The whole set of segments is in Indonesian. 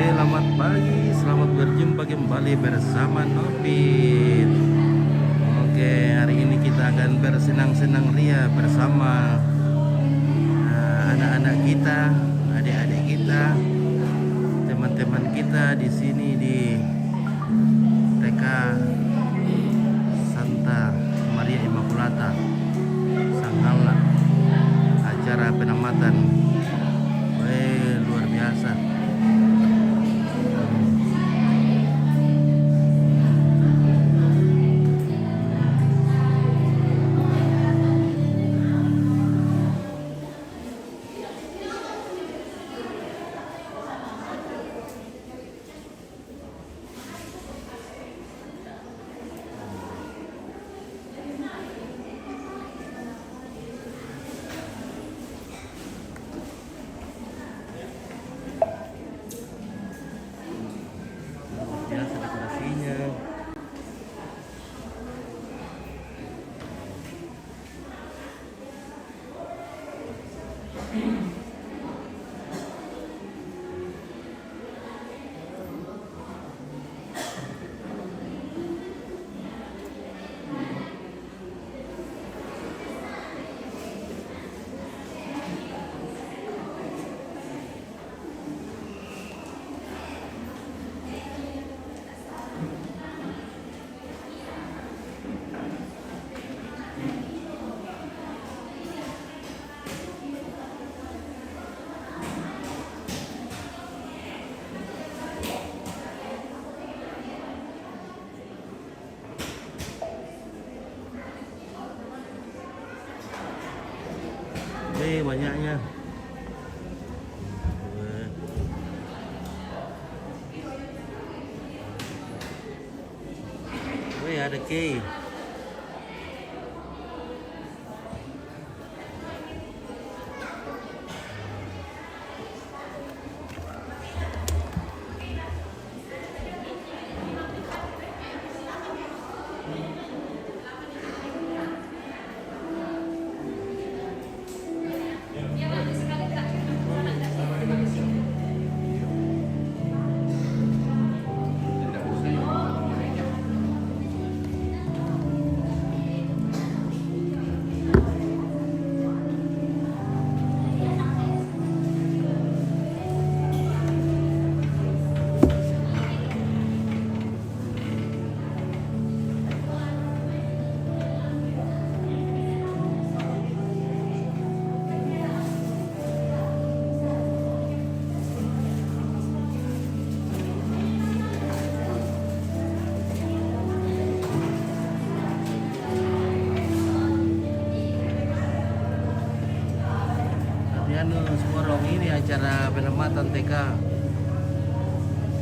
selamat pagi, selamat berjumpa kembali bersama Novin. Oke, hari ini kita akan bersenang-senang ria bersama anak-anak kita, adik-adik kita, teman-teman kita di sini di TK Santa Maria Immaculata Sanghala. Acara penamatan, luar biasa. Biasa dekorasinya. Banyaknya. Ada key. Sekarang ini acara penempatan TK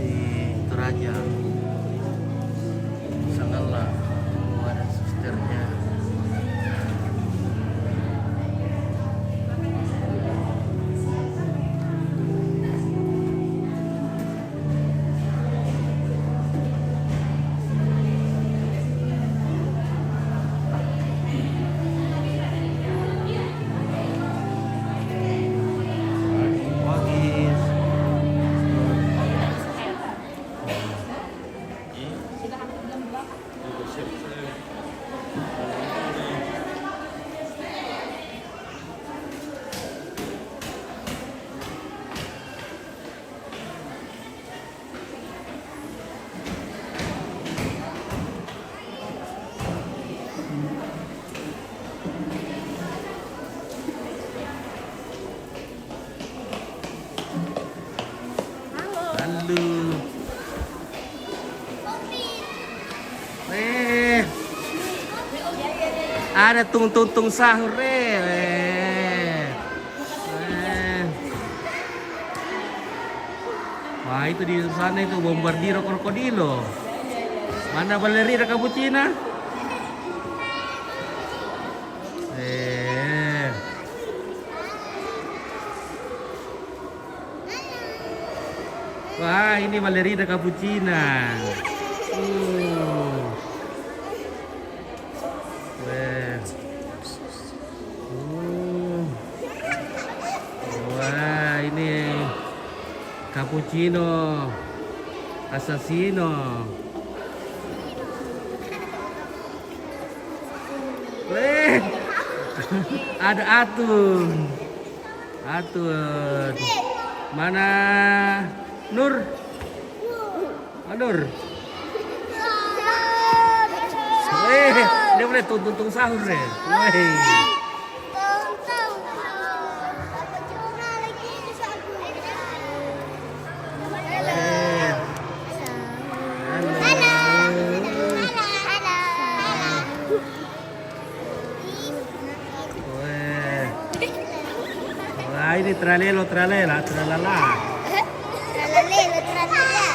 di Toraja Sanghala. Ada susternya. Halo. Ada tung sahur Wah, itu di sana itu bombardiro krokodilo. Mana ballerina cappuccina? Wah, ini ballerina cappuccina. Wah, ini Cappuccino. Assassino. Weh. Ada Atun. Atun. Mana Nur? Nur. Weh, dia boleh tuntung sahur deh. Weh. Wah, ini tralelo, tralela, tralala. Tralalelo, tralala.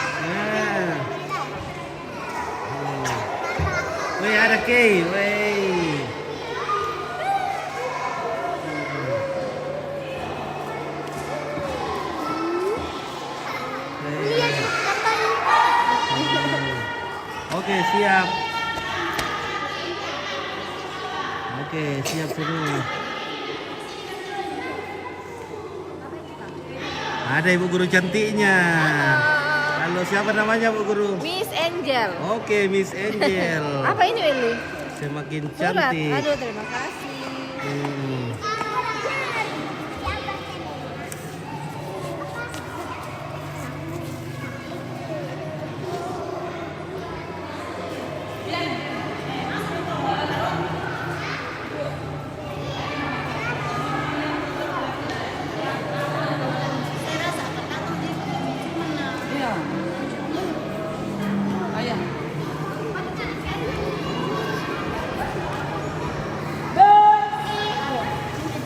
Wih, ada Kay, wih. Oke, siap. Oke, siap semua. Ada ibu guru cantiknya. Halo, siapa namanya bu guru? Miss Angel. Oke, Miss Angel. Apa ini Willy? Semakin Surat. cantik. Aduh, terima kasih.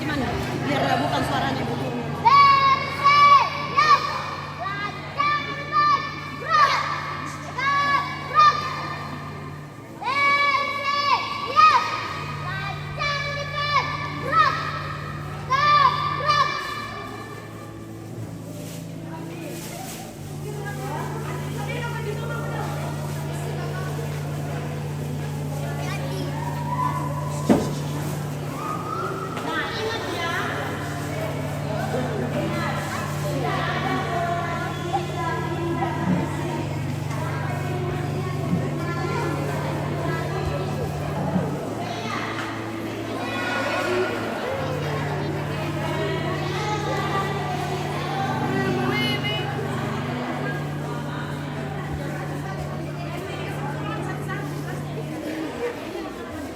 Gimana? Biar bukan suaranya bu.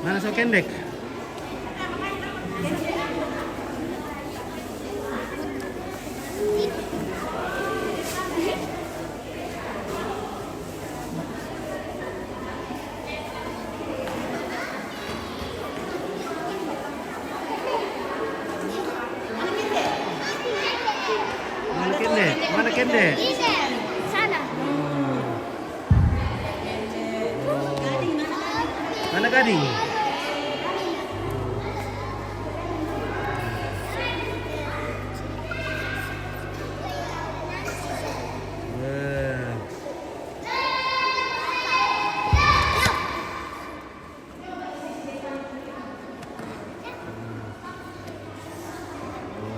Mana so kendek? Mana kendek? Mana kendek? Sana. Mana gading?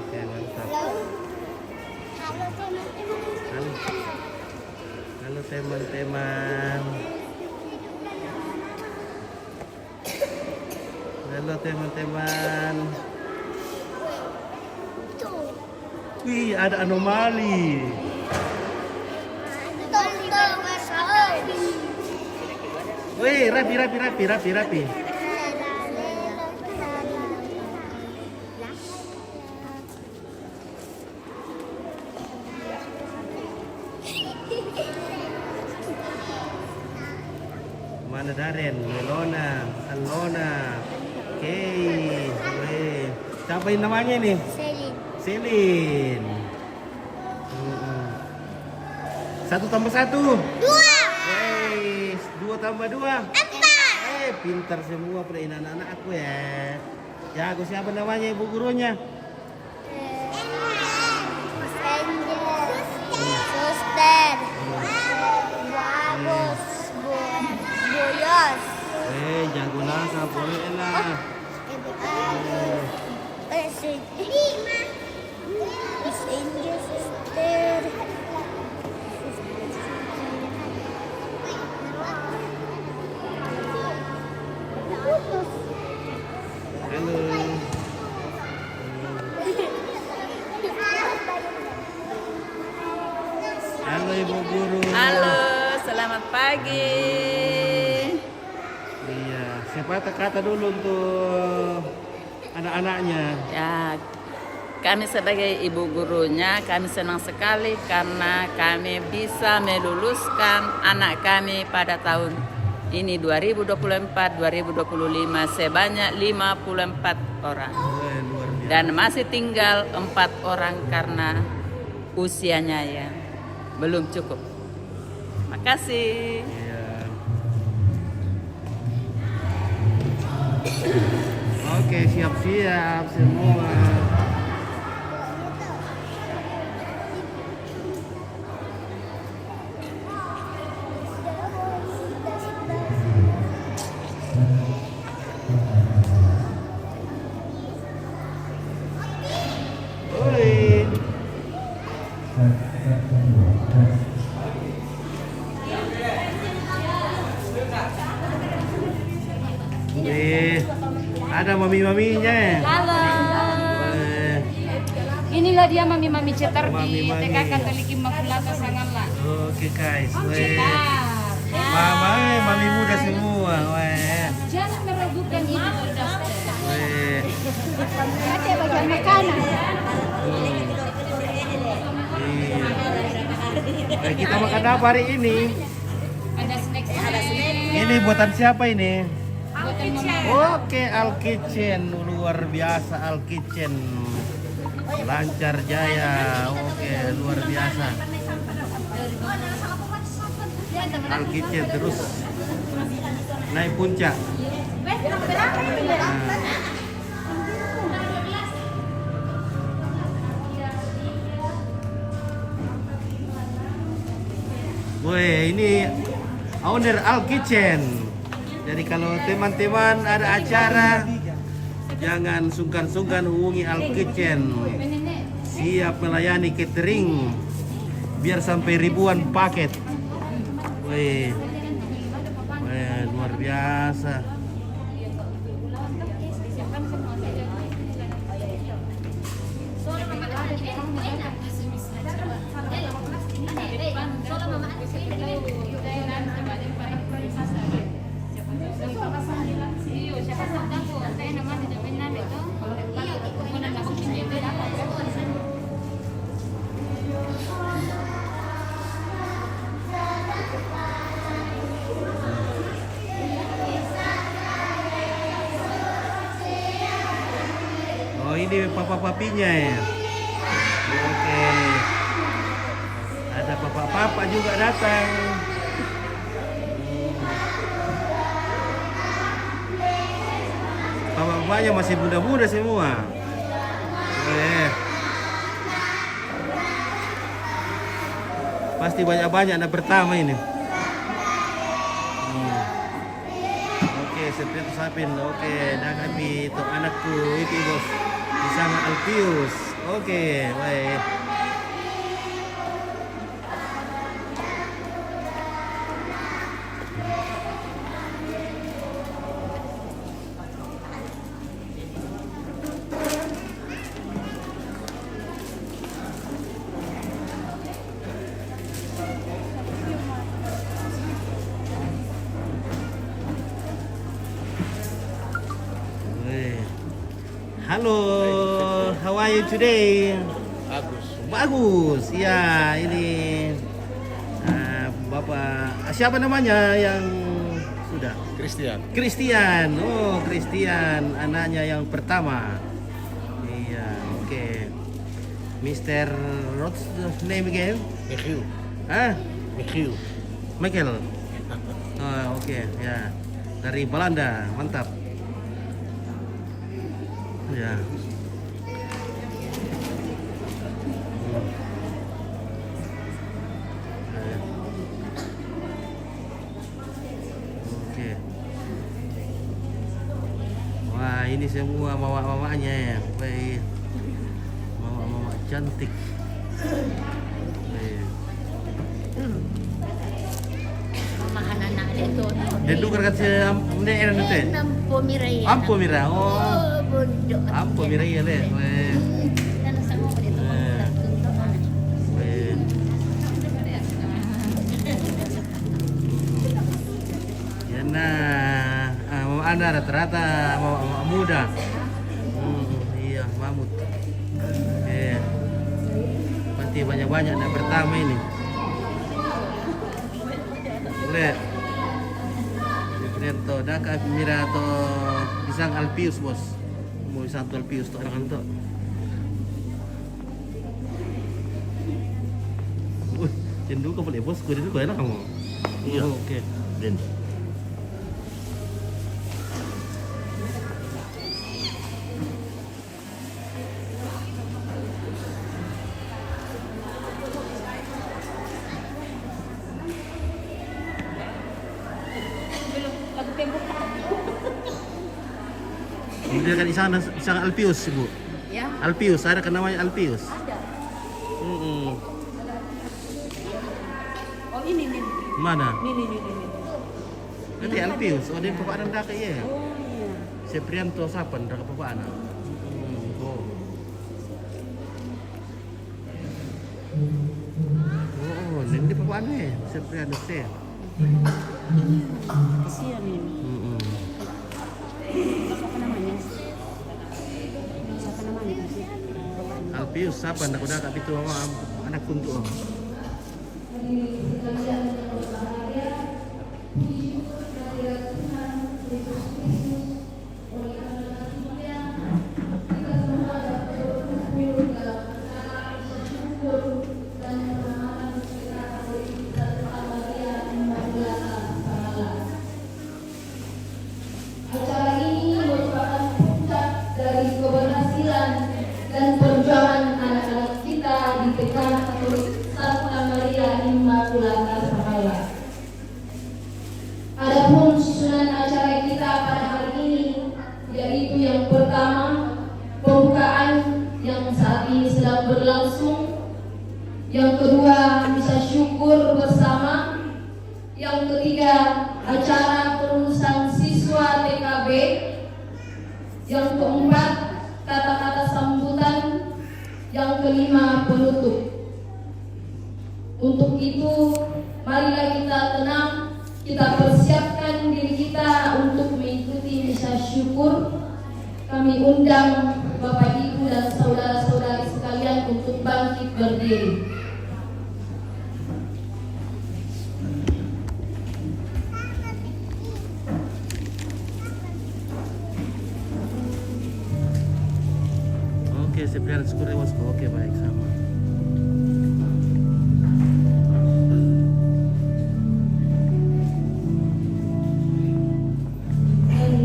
Oke, mantap. Halo. Halo teman-teman. Halo teman-teman. Wih, ada anomali. Wih, rapi. Mana Daren, Melona, Alona, Kay, weh. Siapa yang namanya ini? Selin. Selin. 1 tambah 1. 2. Weh, 2 tambah 2. 4. Pintar semua permainan anak aku ya. Jago, siapa namanya ibu gurunya? Suster. Bagus. Boyos. Jago lah, boleh lah. Suster. Halo Ibu Guru. Halo, selamat pagi. Iya, siapa kata dulu untuk anak-anaknya? Ya, kami sebagai ibu gurunya, kami senang sekali karena kami bisa meluluskan anak kami pada tahun ini 2024-2025 sebanyak 54 orang. Luar biasa. Dan masih tinggal 4 orang karena usianya yang belum cukup. Makasih. Iya. Oke, siap-siap semua. Oi. Ada mami-maminya. Halo, Eh, inilah dia mami-mami cetar di Mami-mami. TK Katolik Immaculata Sanganla. Oke guys, Cetar. mama, mami muda semua, weh. Jangan meragukan ini berdaftar. Weh. Ada bagian makanan. Iya. Kita makan apa hari ini? Ada snack. Ini buatan siapa ini? Buatan mama. Oke, Al Kitchen, luar biasa Al Kitchen. Lancar jaya. Oke, luar biasa. Al Kitchen terus naik puncak. Nah. Woi, ini owner Al Kitchen. Jadi kalau teman-teman ada acara, jangan sungkan-sungkan hubungi Al Kitchen. Siap melayani catering, biar sampai ribuan paket. Wih, luar biasa. Oh, ini papa-papinya ya. Oke. Ada papa-papa juga datang. Papa-papanya masih muda-muda semua. Pasti banyak-banyak anak pertama ini. Oke, seperti sapin. Oke, dah kami untuk anakku itu bos. Di sana Alpius. Oke, baik. Halo, how are you today? Bagus. Bagus, ya ini Bapak siapa namanya yang sudah? Christian. Christian, oh Christian, anaknya yang pertama. Iya, oke. Mr. What's the name again? Michiel. Ah, Michiel. Michael. Oh, oke, ya. Dari Belanda, mantap. Ya. Oke. Wah, ini semua mama-mamanya ya. Baik. Mama-mama cantik. Baik. Mama anak-anak itu. Dan tukar kat siya daerah nanti. Nampo Mirai. Ampo mira. Oh. Oh, bondo. Ampo mira ya le. Baik. Dan sama dito. Baik. rata-rata muda. Iya, mamut. Nanti banyak-banyak yang pertama ini. Lihat. Lihat tuh, dah ke mira tuh pisang Alpius bos. Mau pisang tuh Alpius tuh anak tuh. Cendu kau boleh bos, kau itu kau enak kamu. Iya. Oke. Den. Lagu tembok. Kemudian kan pisang Alpius ibu. Ya, Alpius, ada kan namanya Alpius. ada. Oh ini nih. Mana? Ini. Nanti Alpius, oh dia bapak anda ke ya. Oh iya. Seprianto sapan dah bapak anak. Oh. Oh, ini bapak anda Seprianto se. Kasihan ini. Siapa namanya? Siapa namanya? Alpius sapan dah kuda kap itu anak kuntu. Acara ini merupakan puncak dari keberhasilan dan perjuangan anak-anak kita di TK Katolik Santa Maria Immaculata Sabaya. Adapun susunan acara kita pada hari ini yaitu yang pertama pembukaan yang saat ini sedang berlangsung, yang kedua misa syukur bersama, yang ketiga acara kelulusan siswa TKB, yang keempat kata-kata sambutan, yang kelima penutup. Untuk itu marilah kita tenang, kita persiapkan diri kita untuk mengikuti misa syukur. Kami undang Bapak Ibu dan saudara-saudari sekalian untuk bangkit berdiri. Oke, Seprianto syukur ya bosku. Oke, baik sama.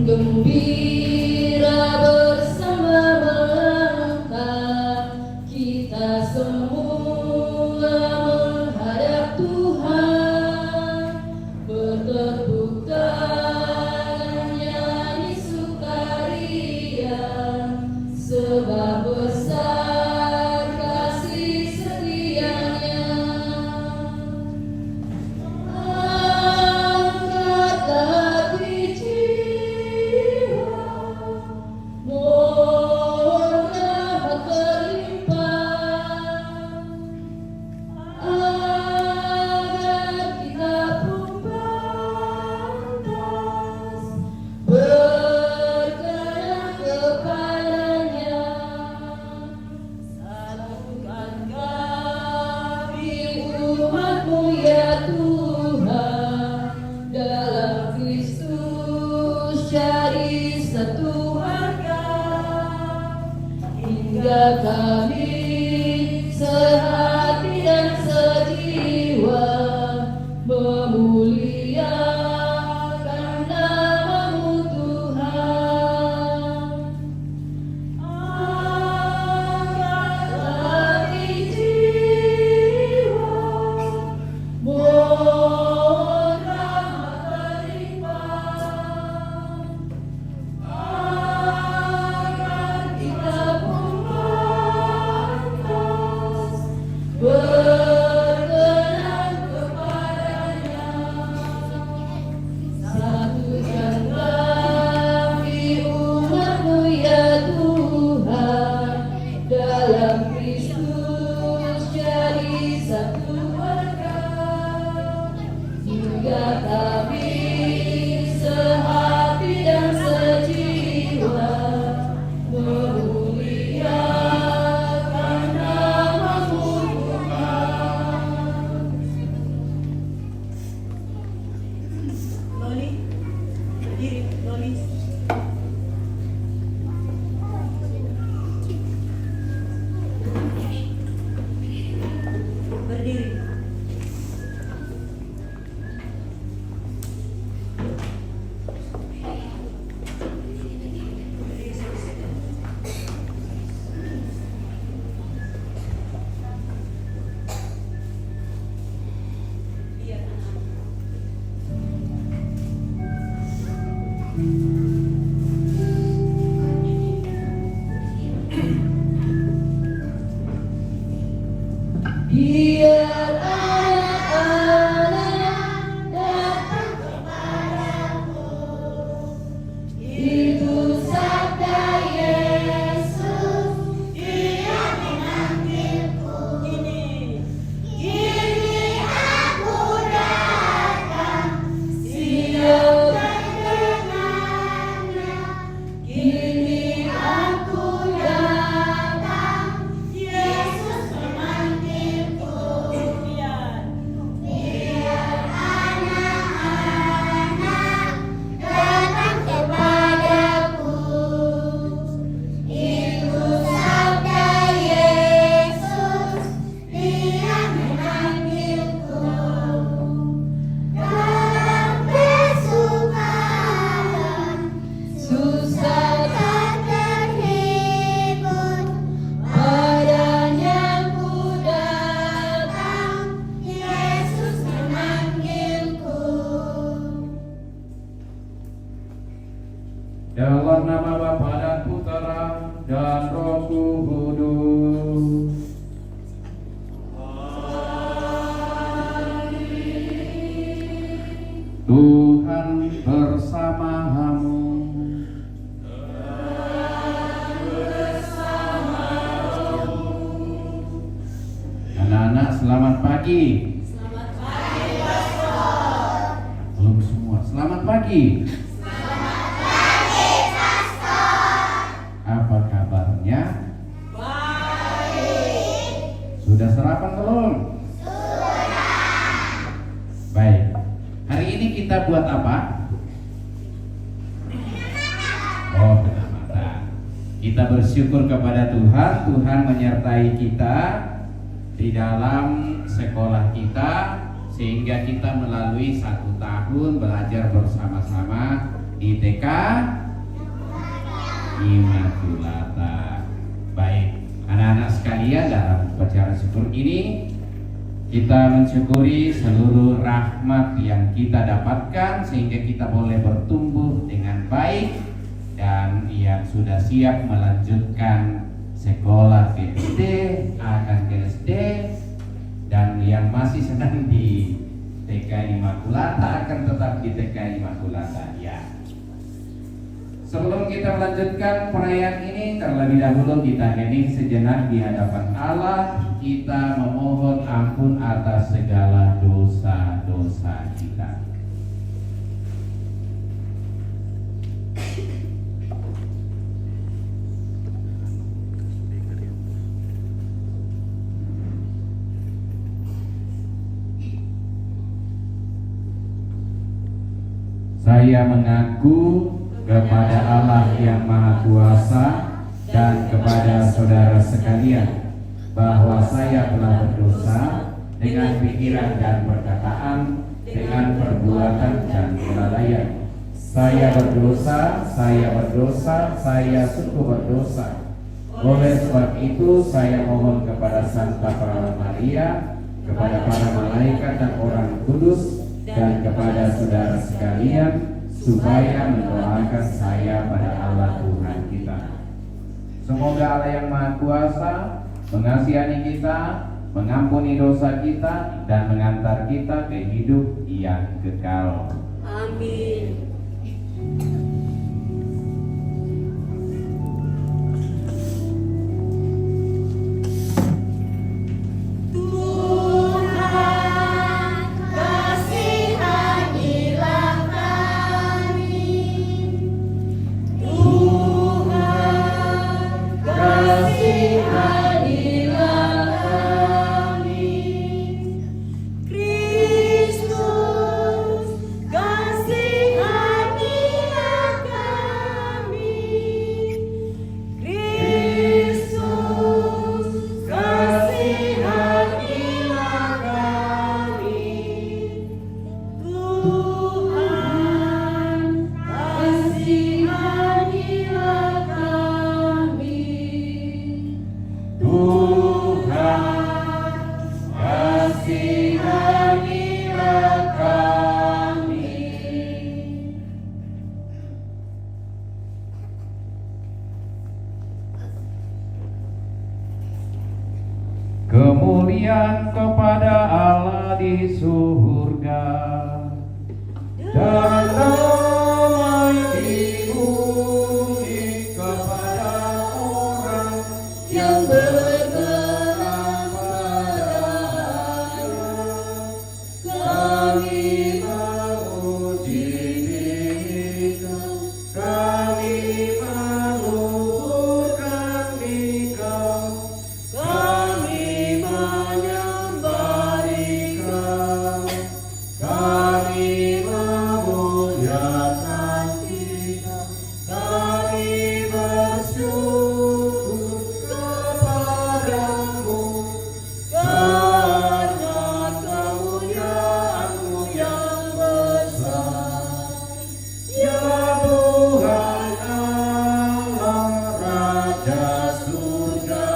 Gembira bersama melangkah kita semua menghadap Tuhan, bertepuk tangan nyanyi sukaria sebab besar berdiri. Biar anak-anak datang kepadaku, itu sabda Yesus, Dia memanggilku. Kini aku datang, siap mendengarnya. Kini aku datang, Yesus memanggilku. Biar anak-anak datang kepadaku, itu sabda Yesus, Dia memanggilku. Dalam kesukaran, susah dan terhibur, padanya ku datang, Yesus memanggilku. Dalam nama Bapa dan Putera dan Roh Kudus. Tuhan bersamamu. Anak-anak, selamat pagi. Belum semua. Selamat pagi. Apa kabarnya? Baik. Sudah sarapan belum? Sudah. Baik. Hari ini kita buat apa? Oh, pengamatan. Kita bersyukur kepada Tuhan. Tuhan menyertai kita di dalam sekolah kita, sehingga kita melalui 1 tahun belajar bersama-sama di TK Immaculata. Baik, anak-anak sekalian, dalam upacara syukur ini kita mensyukuri seluruh rahmat yang kita dapatkan sehingga kita boleh bertumbuh dengan baik, dan yang sudah siap melanjutkan sekolah ke SD akan ke SD, dan yang masih sedang di TK Immaculata akan tetap di TK Immaculata ya. Sebelum kita melanjutkan perayaan ini, terlebih dahulu kita hening sejenak di hadapan Allah. Kita memohon ampun atas segala dosa-dosa kita. Saya mengaku kepada Allah yang Maha Kuasa dan kepada saudara sekalian bahwa saya telah berdosa dengan pikiran dan perkataan, dengan perbuatan dan kelalaian. Saya berdosa, saya sungguh berdosa. Oleh sebab itu saya mohon kepada Santa Perawan Maria, kepada para malaikat dan orang kudus, dan kepada saudara sekalian, supaya mendoakan saya pada Allah Tuhan kita. Semoga Allah yang Maha Kuasa mengasihani kita, mengampuni dosa kita, dan mengantar kita ke hidup yang kekal. Amin. Kristus, kasihanilah kasihanilah kami. Kemuliaan kepada Allah di surga dan damai di bumi kepada orang yang berkenan padanya. Kami memuji Dikau, kami menguburkan Dikau, kami menyembah Dikau, kami memuliakan Dikau, kami bersyukur kepadamu karena kemuliaan-Mu yang besar. Ya Tuhan Allah, Raja surga,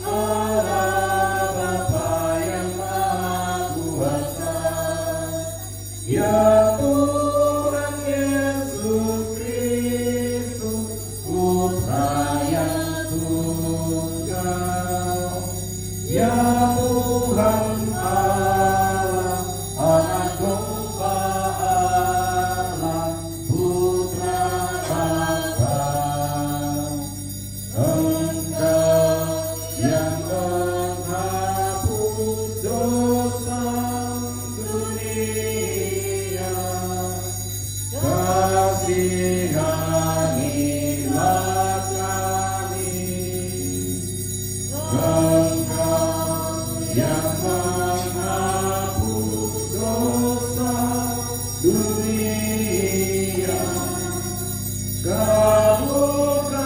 Allah Bapa yang Maha Kuasa. Ya Tuhan Yesus Kristus, Putra yang tunggal. Ya Tuhan Allah, Anak Domba Allah, Putra Bapa. Engkau yang menghapus dosa dunia, kasihanilah kami. Engkau yang menghapus dosa dunia, kabulkanlah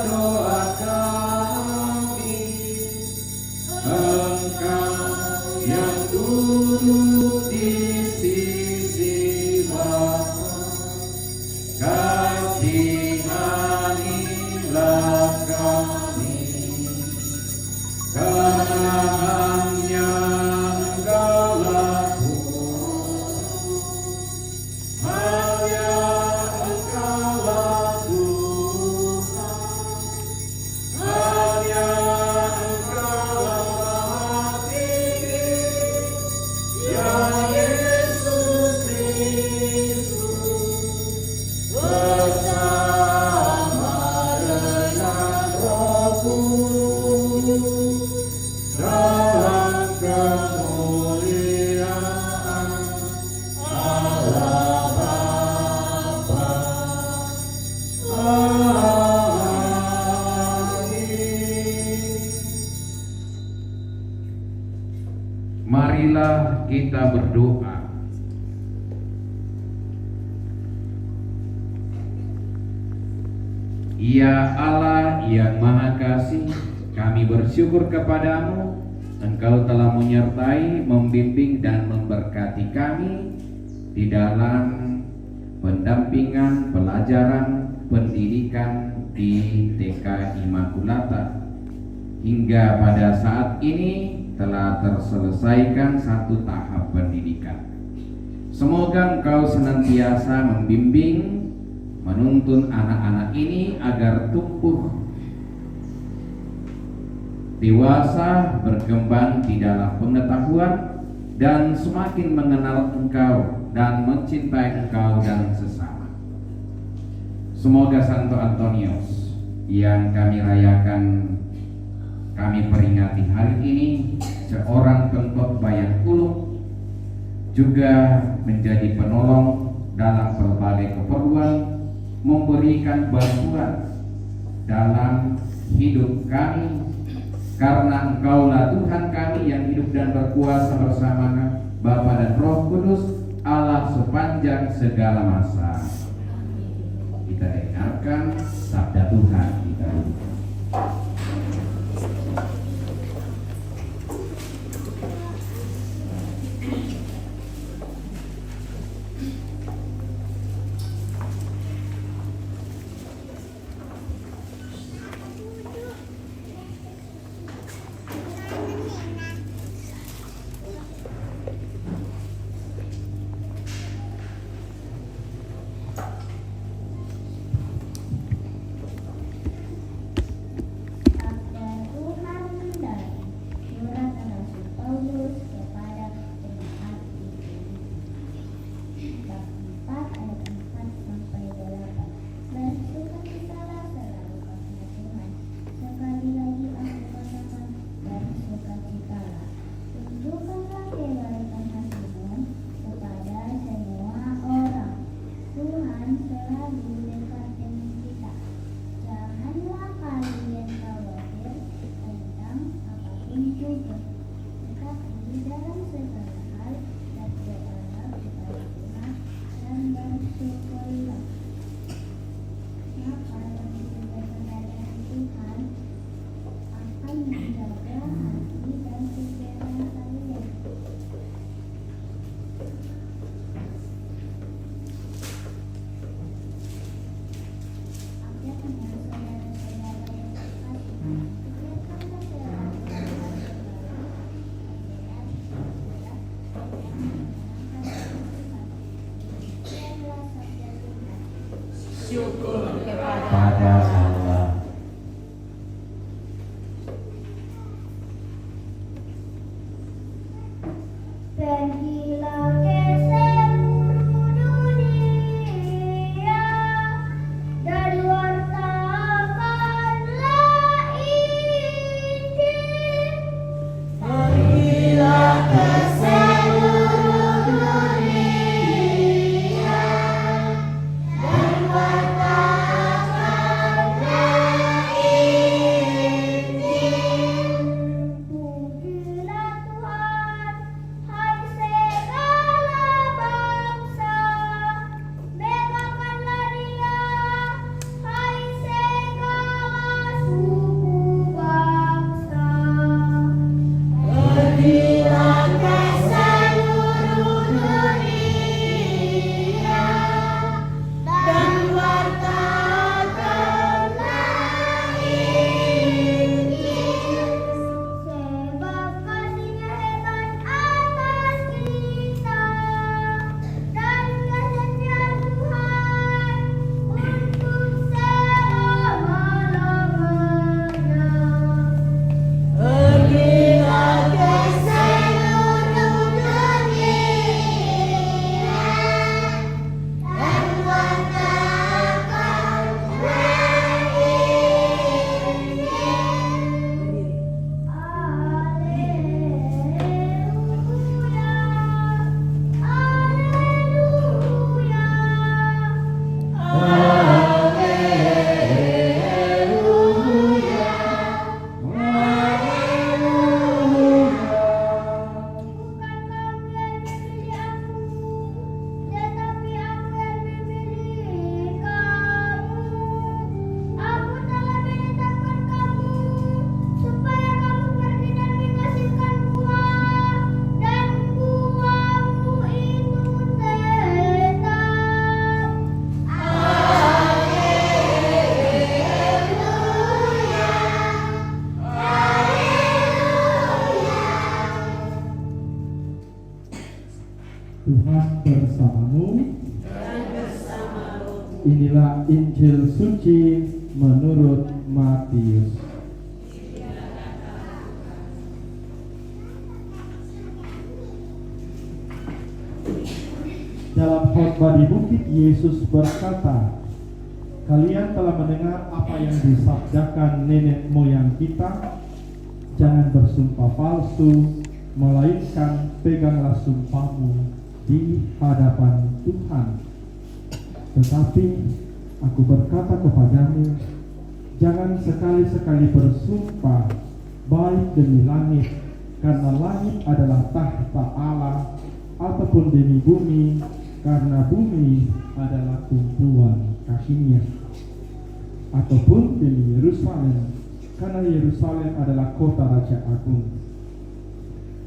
doa kami. Engkau yang duduk di sisi Bapa, kasihanilah kami. Karena hanya Engkaulah Tuhan, hanya Engkaulah Tuhan, hanya Engkaulah Maha Tinggi, ya Yesus Kristus, bersama dengan Roh Kudus, dalam kemuliaan Allah Bapa. Amin. Marilah kita berdoa. Ya Allah yang Maha Kasih, kami bersyukur kepadamu. Engkau telah menyertai, membimbing dan memberkati kami di dalam pendampingan, pelajaran, pendidikan di TK Immaculata. Hingga pada saat ini telah terselesaikan satu tahap pendidikan. Semoga Engkau senantiasa membimbing, menuntun anak-anak ini agar tumbuh dewasa, berkembang di dalam pengetahuan dan semakin mengenal Engkau dan mencintai Engkau dan sesama. Semoga Santo Antonius yang kami rayakan, kami peringati hari ini, seorang pengkhotbah yang ulung, juga menjadi penolong dalam berbagai keperluan, memberikan bantuan dalam hidup kami, karena Engkaulah Tuhan kami yang hidup dan berkuasa bersama Bapa dan Roh Kudus, Allah sepanjang segala masa. Kita dengarkan sabda Tuhan kita. pada Allah. Pergilah ke seluruh dunia dan wartakanlah Injil. Pergilah ke seluruh dunia dan wartakanlah Injil. Pujilah Tuhan, hai segala bangsa, banggakanlah Dia, hai segala suku bangsa. Pergilah ke seluruh dunia dan wartakanlah Injil. Sebab kasih-Nya hebat atas kita dan kasih-Nya Tuhan untuk selama-lamanya. Pergilah ke seluruh dunia dan wartakanlah Injil. Bukan kamu yang memilih aku, tetapi aku yang memilih kamu. Aku telah menetapkan kamu supaya kamu pergi dan menghasilkan buah, dan buahmu itu tetap. Tuhan bersamamu. Inilah Injil suci menurut Matius. Dalam khotbah di bukit, Yesus berkata, "Kalian telah mendengar apa yang disabdakan nenek moyang kita, jangan bersumpah palsu, melainkan peganglah sumpahmu di hadapan Tuhan. Tetapi aku berkata kepadamu, jangan sekali-sekali bersumpah baik demi langit, karena langit adalah tahta Allah, ataupun demi bumi, karena bumi adalah tumpuan kakinya, ataupun demi Yerusalem, karena Yerusalem adalah kota Raja Agung.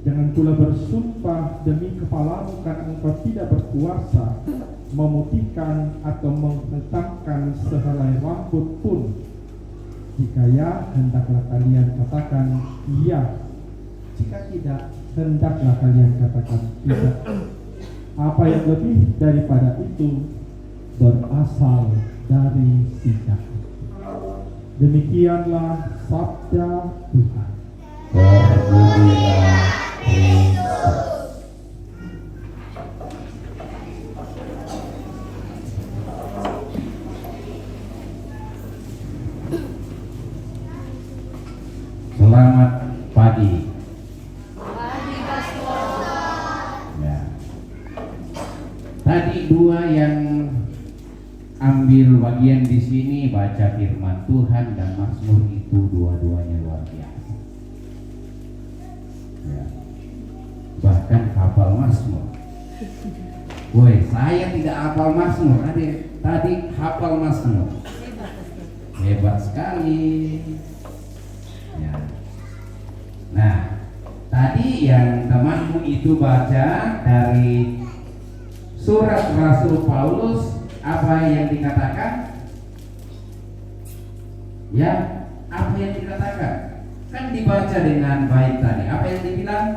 Jangan pula bersumpah demi kepalamu, karena engkau tidak berkuasa memutihkan atau menghentakkan sehelai rambut pun. Jika ya, hendaklah kalian katakan iya. Jika tidak, hendaklah kalian katakan tidak. Apa yang lebih daripada itu berasal dari tidak." Demikianlah sabda Tuhan. Terpujilah Selamat pagi. Ya. Tadi dua yang ambil bagian di sini baca firman Tuhan dan Mazmur itu dua-duanya luar biasa. hafal Mazmur. Woi, saya tidak hafal Mazmur. Tadi hafal Mazmur. Hebat sekali. Ya. Nah, tadi yang temanmu itu baca dari surat Rasul Paulus, apa yang dikatakan? Ya, apa yang dikatakan? Kan dibaca dengan baik tadi. Apa yang dibilang?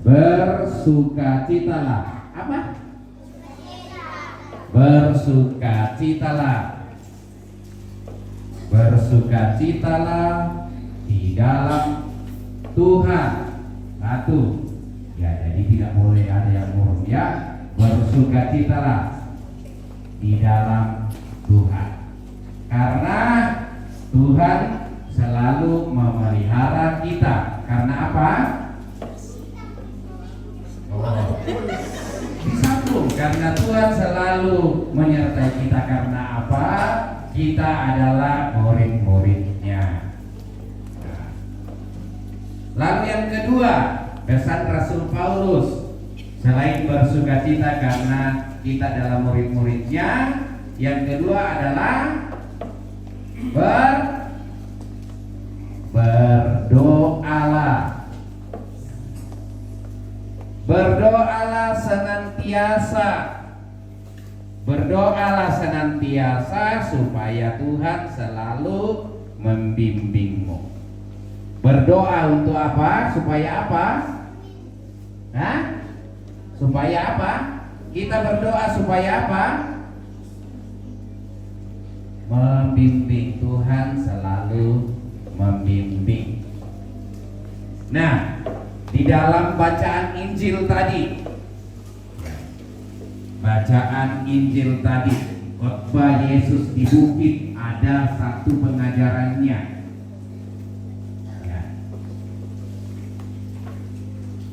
Bersukacitalah. Apa? Bersukacitalah. Bersukacitalah di dalam Tuhan. Satu. Ya, jadi tidak boleh ada yang murung ya. Bersukacitalah di dalam Tuhan. Karena Tuhan selalu memelihara kita. Karena apa? Disambung. Karena Tuhan selalu menyertai kita. Karena apa? Kita adalah murid-muridnya. Nah. Lalu yang kedua, pesan Rasul Paulus, selain bersukacita karena kita adalah murid-muridnya, yang kedua adalah berdoalah. Berdoalah senantiasa. Berdoalah senantiasa supaya Tuhan selalu membimbingmu. Berdoa untuk apa? Supaya apa? Hah? Supaya apa? Kita berdoa supaya apa? Membimbing. Tuhan selalu membimbing. Nah, di dalam bacaan Injil tadi, khotbah Yesus di bukit, ada satu pengajarannya. Ya.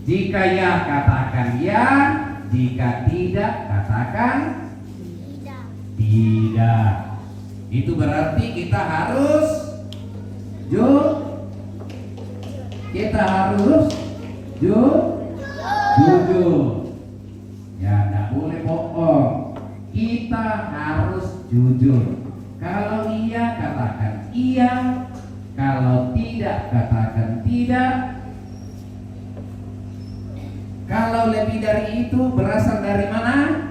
Jika ya, katakan ya. Jika tidak, katakan tidak. Itu berarti kita harus jujur. Ya, tidak boleh bohong. Kita harus jujur. Kalau iya, katakan iya. Kalau tidak, katakan tidak. Kalau lebih dari itu, berasal dari mana?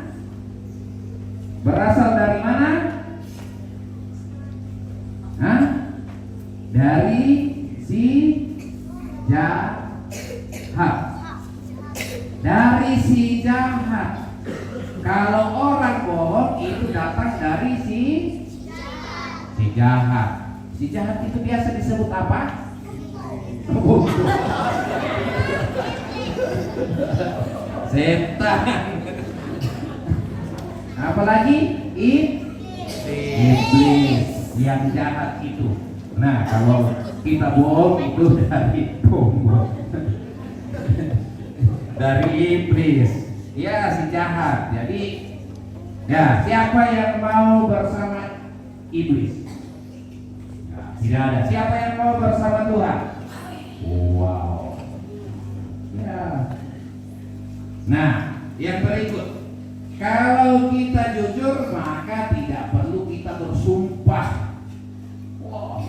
Berasal dari mana? Hah? Dari si jahat. Dari si jahat. Kalau orang bohong itu datang dari si jahat. Si jahat itu biasa disebut apa? Setan. Apalagi iblis yang jahat itu. Nah, kalau kita bohong itu dari dari iblis. Ya, si jahat. Jadi, ya, siapa yang mau bersama iblis? Nah, tidak ada. Siapa yang mau bersama Tuhan? Wow. Ya. Nah, yang berikut. Kalau kita jujur, maka tidak perlu kita bersumpah. Wow.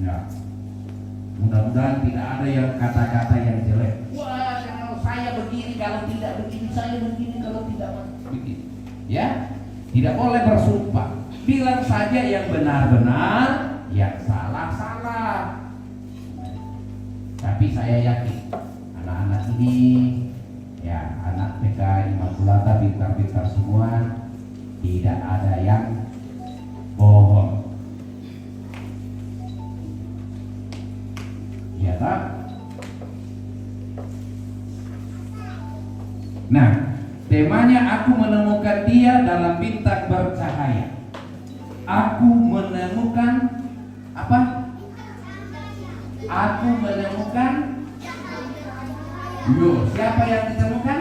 Ya. Mudah-mudahan tidak ada yang kata-kata yang jelek. Wah, kalau saya begini, kalau tidak begini, saya begini, kalau tidak begini. Ya, tidak boleh bersumpah. Bilang saja yang benar-benar, yang salah-salah. Tapi saya yakin anak-anak ini, ya, anak PK Immaculata, pintar-pintar semua, tidak ada yang bohong. Ya tak? Nah, temanya aku menemukan dia dalam bintang bercahaya. Aku menemukan apa? Aku menemukan. Yo, siapa yang ditemukan?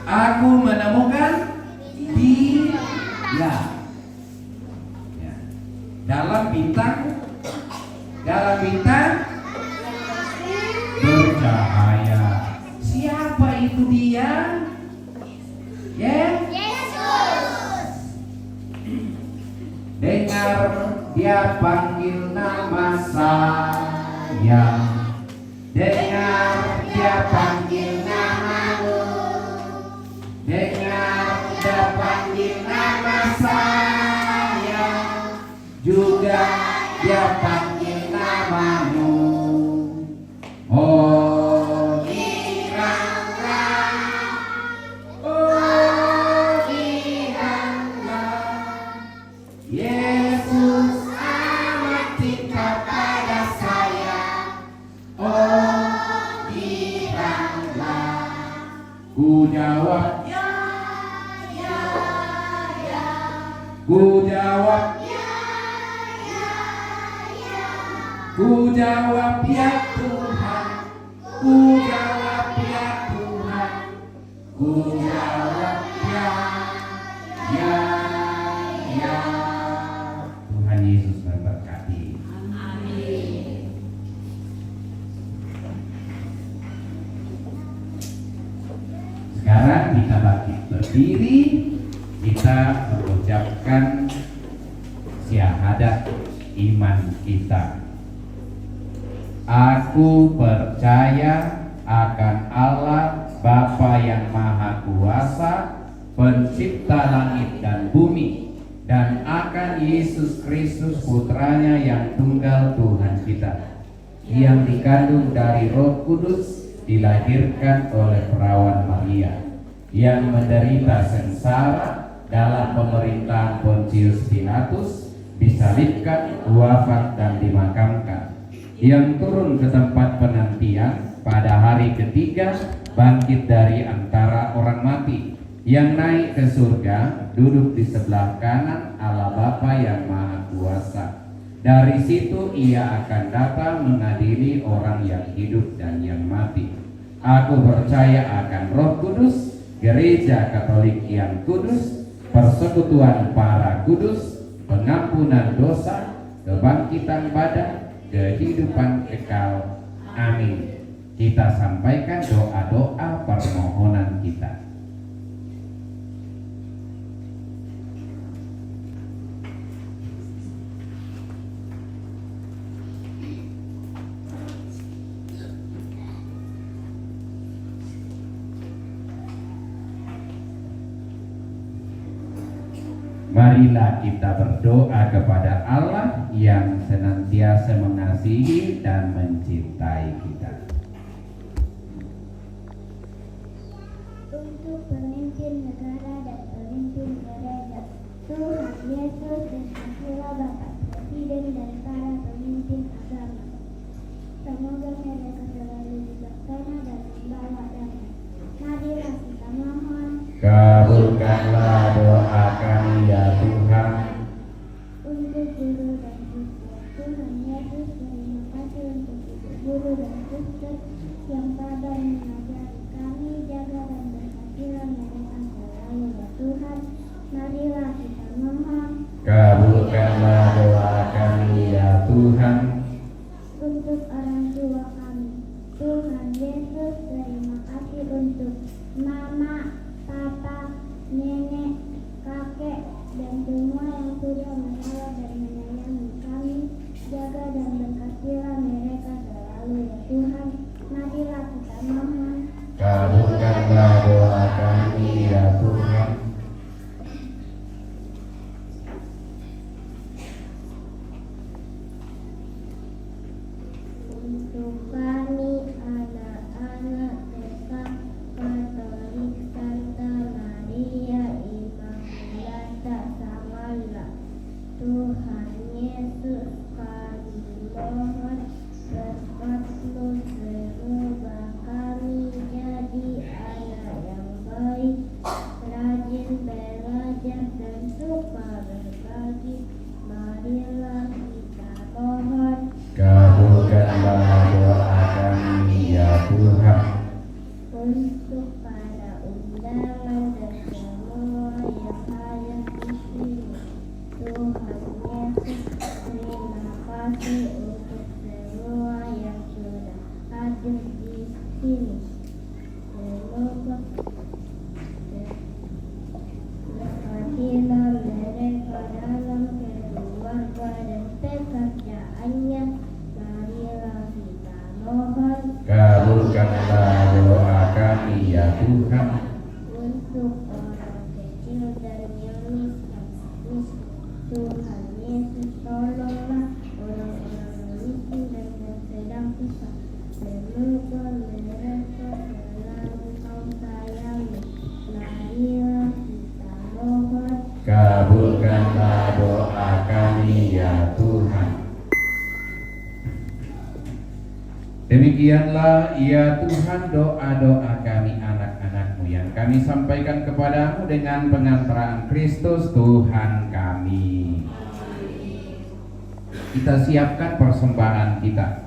Aku menemukan dia. Ya. dalam bintang bercahaya. Siapa itu dia? Ya? Dengar dia panggil nama saya. Dengar dia panggil namamu. Dengar dia panggil nama saya. Juga dia panggil namamu. Oh giranglah, oh giranglah, Yesus amat cinta pada saya. Oh giranglah. Ku jawab ya, ya, ya. Ku jawab ya, ya, ya. Ku jawab ya Tuhan. Ku jawab ya Tuhan. Ku jawab ya, ya, ya. Tuhan Yesus memberkati. Sekarang kita bangkit berdiri, kita mengucapkan syahadat iman kita. Aku percaya akan Allah Bapa yang Maha Kuasa, pencipta langit dan bumi, dan akan Yesus Kristus putranya yang tunggal Tuhan kita, yang dikandung dari Roh Kudus, dilahirkan oleh perawan Maria, yang menderita sengsara dalam pemerintahan Pontius Pilatus, disalibkan, wafat dan dimakamkan, yang turun ke tempat penantian, pada hari ketiga bangkit dari antara orang mati, yang naik ke surga, duduk di sebelah kanan Allah Bapa yang Maha Kuasa. Dari situ ia akan datang mengadili orang yang hidup dan yang mati. Aku percaya akan Roh Kudus, Gereja Katolik yang kudus, persekutuan para kudus, pengampunan dosa, kebangkitan badan, kehidupan kekal. Amin. Kita sampaikan doa-doa permohonan kita. Marilah kita berdoa kepada Allah yang senantiasa mengasihi dan mencintai kita. Untuk pemimpin negara dan pemimpin gereja, Tuhan Yesus berkatilah Bapak Presiden dan para pemimpin agama. Semoga mereka selalu bijaksana dan membawa damai. Marilah kita mohon. Kabulkanlah doa kami ya Tuhan. Untuk guru dan suster, Tuhan Yesus terima kasih untuk ibu guru dan suster yang sabar mengajari kami, jaga dan berkatilah mereka selalu ya Tuhan. Marilah kita mohon. Kabulkanlah doa kami ya Tuhan. Untuk orang tua kami, Tuhan Yesus terima kasih untuk mama, papa, nenek, kakek, dan semua yang sudah merawat dan menyayangi kami. Jaga dan berkatilah mereka selalu ya Tuhan. Marilah kita mohon. Kabulkanlah doa kami ya Tuhan. Untuk kami anak-anak desa Katolik Santa Maria Immaculata Samala, Tuhan Yesus kami mohon berkatmu semoga kami jadi anak yang baik, rajin belajar dan suka berbagi. Marilah kita mohon. Kabulkanlah doa kami ya Tuhan. Untuk para undangan dan semua yang hadir di sini, Tuhan Yesus terima Tuhan. Untuk orang kecil dan yang miskin, Tuhan Yesus tolonglah orang-orang miskin dan yang sedang susah. Semoga mereka selalu Kau sayangi. Marilah kita mohon. Kabulkanlah doa kami ya Tuhan. Demikianlah ya Tuhan doa-doa kami anak-anak-Mu yang kami sampaikan kepadamu dengan pengantaraan Kristus Tuhan kami. Kita siapkan persembahan kita.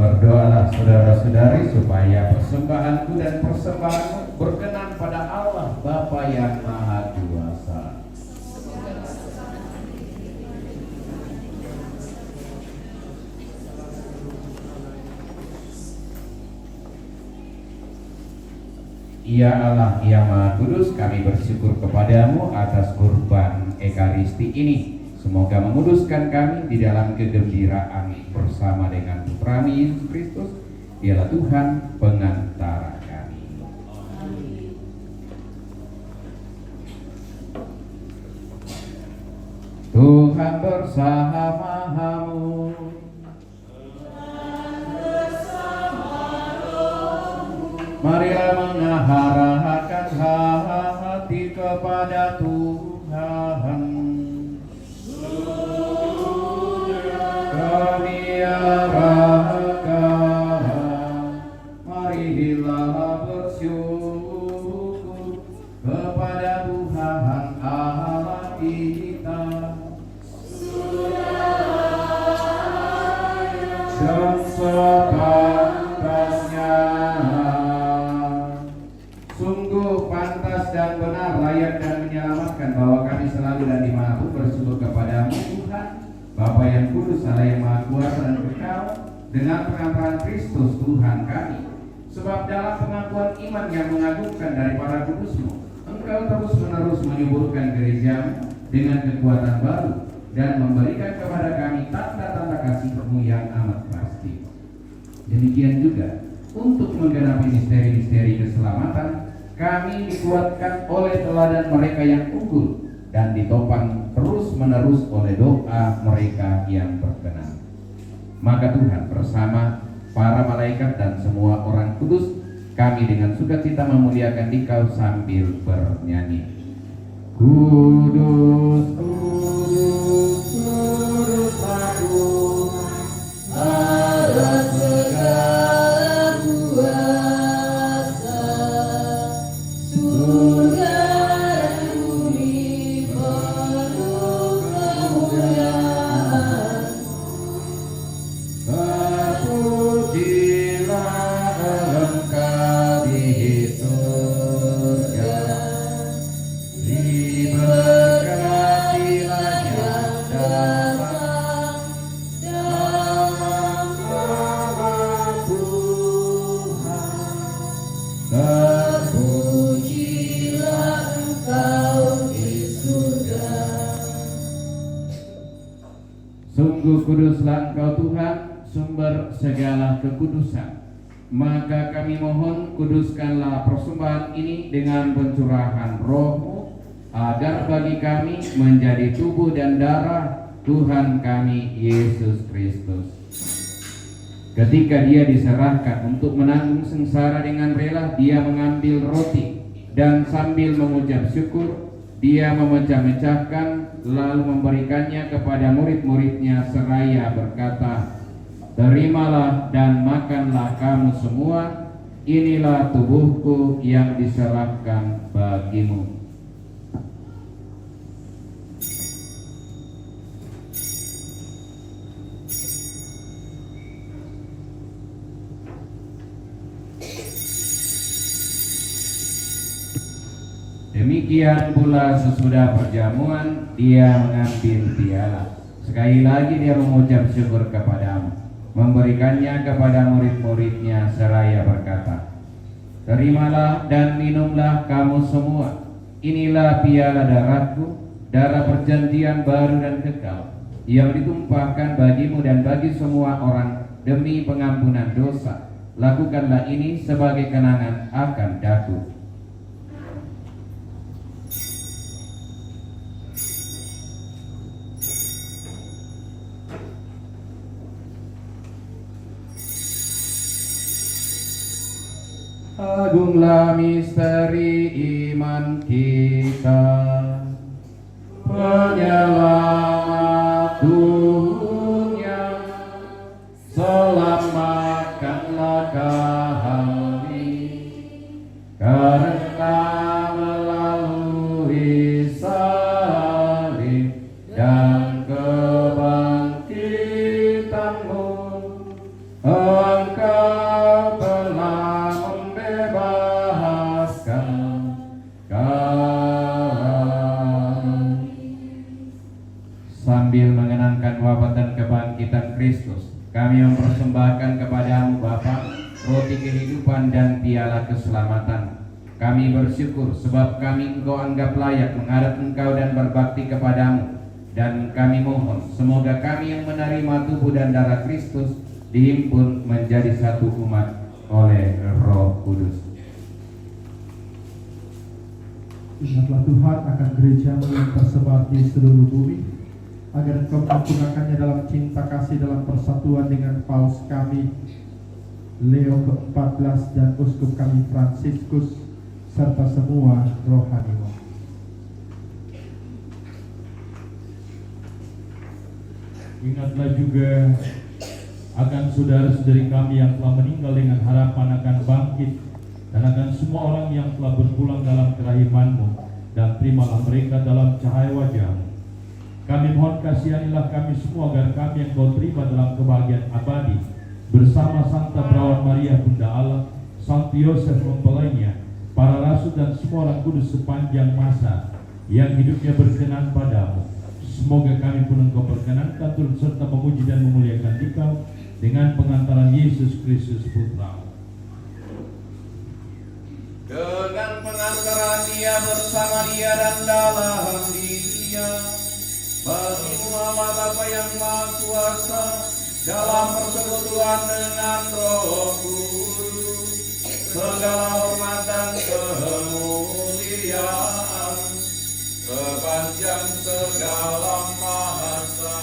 Berdoalah saudara-saudari supaya persembahanku dan persembahanmu berkenan pada Allah Bapa yang Maha Kuasa. Ya Allah yang Maha Kudus, kami bersyukur kepadamu atas kurban Ekaristi ini. Semoga menguduskan kami di dalam kegembiraan bersama dengan Putra-Mu Yesus Kristus. Dialah Tuhan pengantara kami. Tuhan bersamamu. Marilah mengarahkan hati kepada Tuhan. Kami arahkan, marilah bersyukur kepada Tuhan Allah kita. Dan sepantasnya, sungguh pantas dan benar, layak dan menyelamatkan bahwa kami selalu dan dimanapun bersyukur kepadamu Tuhan, Bapa yang kudus, Allah yang Maha Kuasa dan Kekal, dengan pengantaran Kristus Tuhan kami. Sebab dalam pengakuan iman yang mengagumkan dari para kudus-Mu, Engkau terus-menerus menyuburkan gereja-Mu dengan kekuatan baru dan memberikan kepada kami tanda-tanda kasih-Mu yang amat pasti. Demikian juga untuk menggenapi misteri-misteri keselamatan, kami dikuatkan oleh teladan mereka yang unggul dan ditopang terus-menerus oleh doa mereka yang berkenan. Maka Tuhan bersama para malaikat dan semua orang kudus, kami dengan sukacita memuliakan Dikau sambil bernyanyi. Kudus, kudus, kuduslah Tuhan, Allah segala kuasa. Surga dan bumi penuh kemuliaan. Terpujilah Engkau di surga, diberkatilah yang datang dalam nama Tuhan. Terpujilah Engkau di surga. Sungguh kuduslah Engkau Tuhan, sumber segala kekudusan. Maka kami mohon, kuduskanlah persembahan ini dengan pencurahan Roh-Mu, agar bagi kami menjadi tubuh dan darah Tuhan kami Yesus Kristus. Ketika Dia diserahkan untuk menanggung sengsara dengan rela, Dia mengambil roti dan sambil mengucap syukur, Dia memecah-mecahkan lalu memberikannya kepada murid-muridnya seraya berkata, "Terimalah dan makanlah kamu semua, inilah tubuhku yang diserahkan bagimu." Demikian pula sesudah perjamuan, Dia mengambil piala. Sekali lagi Dia mengucap syukur kepadamu, memberikannya kepada murid-muridnya seraya berkata, "Terimalah dan minumlah kamu semua, inilah piala darahku, darah perjanjian baru dan kekal, yang ditumpahkan bagimu dan bagi semua orang demi pengampunan dosa. Lakukanlah ini sebagai kenangan akan daku." Agunglah misteri iman kita, penyelamat dunia, selamatkanlah kami, karena melalui salib dan kebangkitan-Mu, Engkau telah membebaskan kami. Sambil mengenangkan wafat dan kebangkitan Kristus, kami mempersembahkan kepadamu Bapa roti kehidupan dan piala keselamatan. Kami bersyukur sebab kami Engkau anggap layak menghadap Engkau dan berbakti kepadamu. Dan kami mohon semoga kami yang menerima tubuh dan darah Kristus dihimpun menjadi satu umat oleh Roh Kudus. Ingatlah Tuhan akan gereja-Mu yang tersebar di seluruh bumi, agar Engkau menyempurnakannya dalam cinta kasih dalam persatuan dengan Paus kami Leo ke-14 dan Uskup kami Fransiskus serta semua rohanimu. Ingatlah juga akan saudara-saudari kami yang telah meninggal dengan harapan akan bangkit, dan akan semua orang yang telah berpulang dalam kerahiman-Mu, dan terimalah mereka dalam cahaya wajah-Mu. Kami mohon kasihanilah kami semua agar kami yang Kau terima dalam kebahagiaan abadi bersama Santa Perawan Maria Bunda Allah, Santo Yosef mempelainya, para rasul dan semua orang kudus sepanjang masa yang hidupnya berkenan padamu. Semoga kami pun Engkau perkenankan turut serta memuji dan memuliakan Dikau dengan pengantaran Yesus Kristus Putra. Dengan pengantaran Dia, bersama Dia dan dalam Dia, bagi-Mu Allah Bapa yang Maha Kuasa, dalam persekutuan dengan Roh Kudus, segala hormat dan kemuliaan sepanjang segala masa.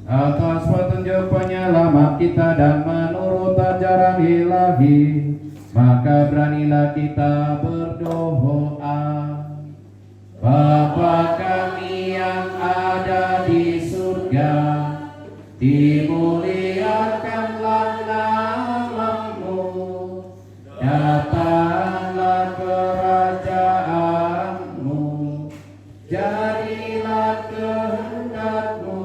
Atas petunjuk penyelamat kita dan menurut kota jalan ilahi, maka beranilah kita berdoa. Bapa kami yang ada di surga, dimuliakanlah nama-Mu, datanglah kerajaan-Mu, jadilah kehendak-Mu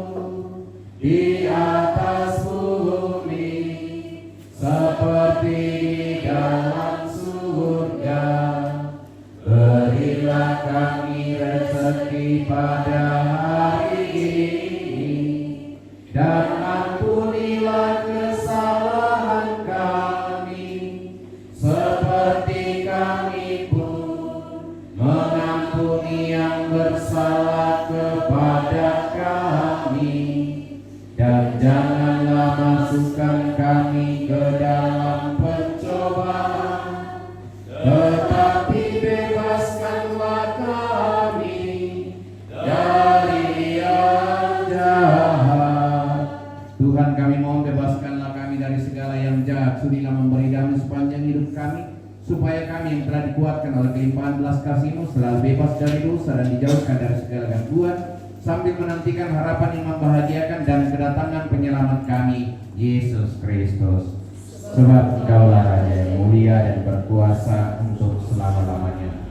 di atas bumi seperti di dalam surga. Berilah kami rezeki pada hari ini, dan ampunilah kesalahan kami seperti kami pun mengampuni yang bersalah kepada kami. Dan janganlah masukkan kami ke dalam pencobaan, tetapi bebaskanlah kami dari yang jahat. Tuhan, kami mohon bebaskanlah kami dari segala yang jahat. Sudilah memberi damai sepanjang hidup kami, supaya kami yang telah dikuatkan oleh kelimpahan belas kasih-Mu selalu bebas dari dosa dan dijauhkan dari segala gangguan, sambil menantikan harapan yang membahagiakan dan kedatangan penyelamat kami, Yesus Kristus. Sebab Engkaulah Raja yang mulia dan berkuasa untuk selama-lamanya.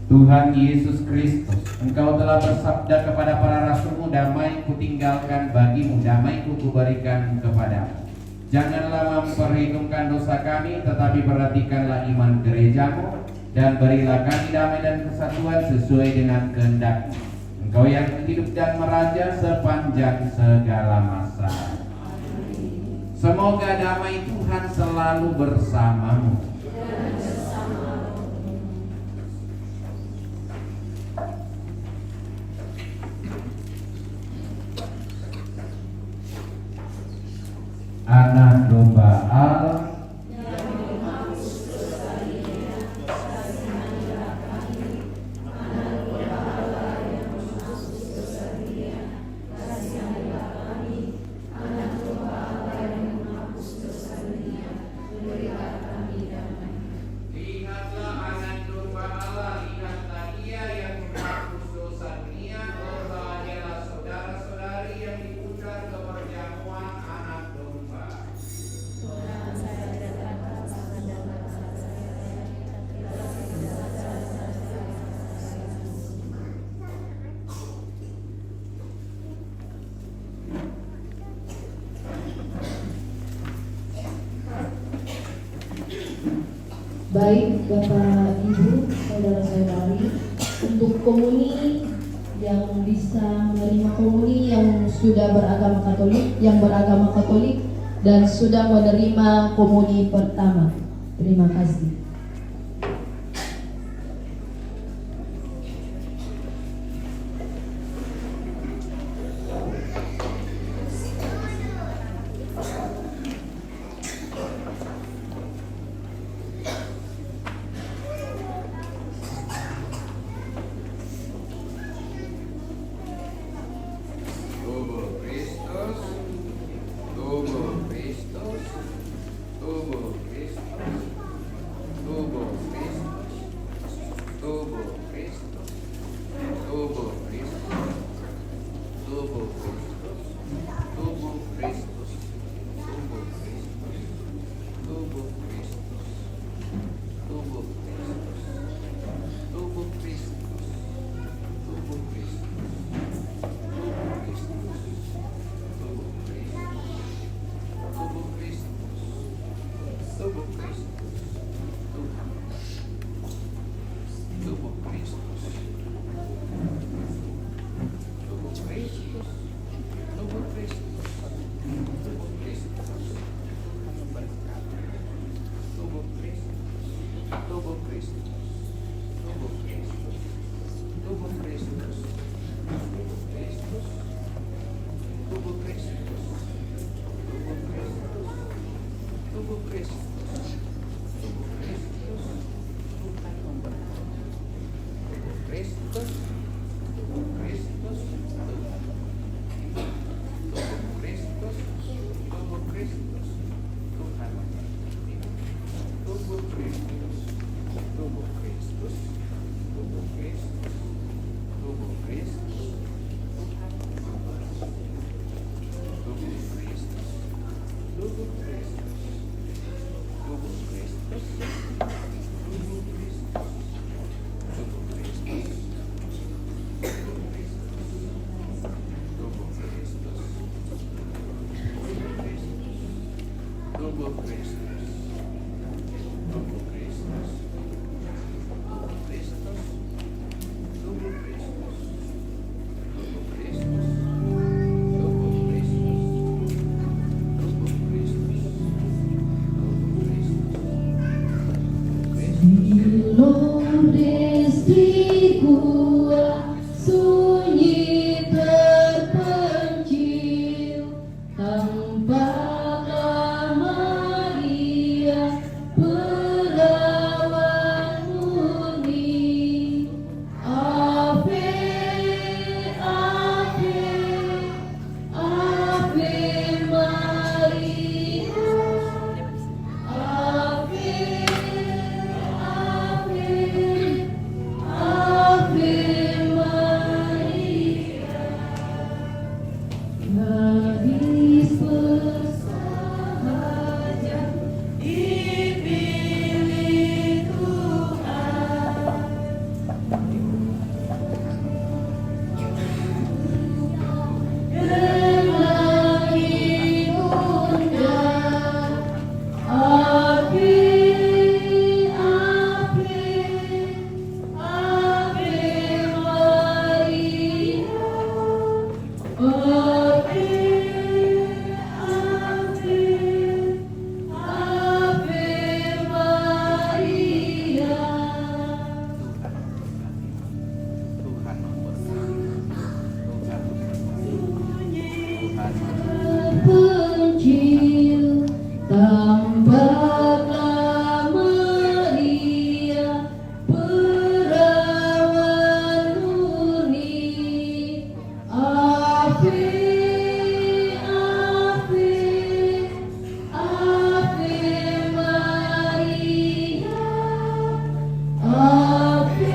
Tuhan Yesus Kristus, Engkau telah bersabda kepada para rasul-Mu, damai kutinggalkan bagimu, damai kuberikan kepadamu. Janganlah memperhitungkan dosa kami, tetapi perhatikanlah iman gereja-Mu, dan berilah kami damai dan kesatuan sesuai dengan kehendak-Mu. Engkau yang hidup dan meraja sepanjang segala masa. Semoga damai Tuhan selalu bersamamu. Anak domba Allah, Baik Bapak Ibu, saudara-saudari, untuk komuni yang bisa menerima komuni yang sudah beragama Katolik, dan sudah menerima komuni pertama. Terima kasih. Tubuh Kristus. Kristus, tubuh Kristus, tubuh Kristus, tubuh Kristus, tubuh Kristus, tubuh Kristus, tubuh Kristus, tubuh Kristus, tubuh Kristus, tubuh Kristus, tubuh Kristus, tubuh Kristus, tubuh Kristus, tubuh Kristus, tubuh Kristus, tubuh Kristus, tubuh Kristus, Lourdes di gua sunyi terpencil, tampaklah Maria perawan murni. Ave, Ave, Ave Maria. Ave, Ave, Ave Maria. Gadis bersahaja dipilih Tuhan. Dengan ibunda. Ave, Ave, Ave Maria. Ave, Ave, Ave Maria. Tuhan Terpencil, tampaklah Maria perawan murni. Ave, Ave, Ave Maria. Ave,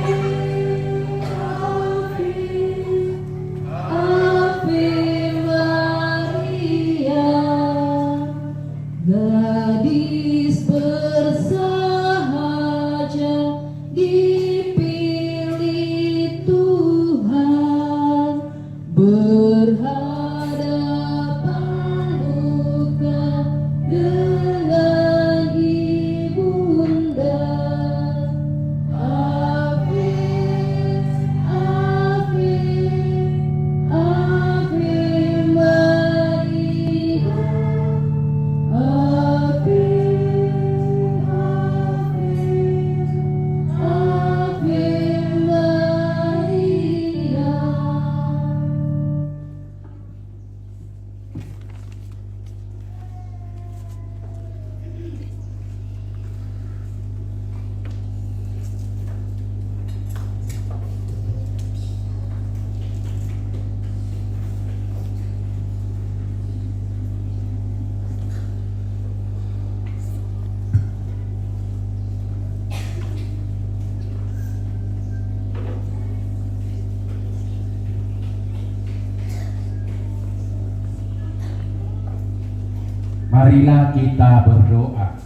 Ave, Ave Maria. Gadis bersahaja dipilih Tuhan, berhadapan buka dengan ibunda. Ave, Ave, Ave Maria. Ave, Ave, Ave Maria. Marilah kita berdoa.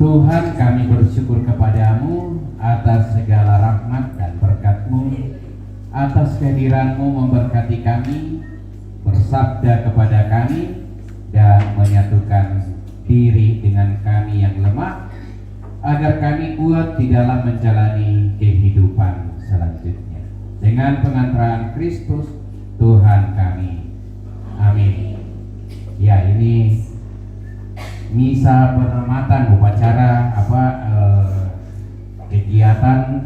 Tuhan, kami bersyukur kepadamu atas segala rahmat dan berkat-Mu, atas kehadiran-Mu memberkati kami, bersabda kepada kami, dan menyatukan diri dengan kami yang lemah, agar kami kuat di dalam menjalani kehidupan selanjutnya. Dengan pengantaran Kristus Tuhan kami. Amin. Ya, ini misa penamatan upacara kegiatan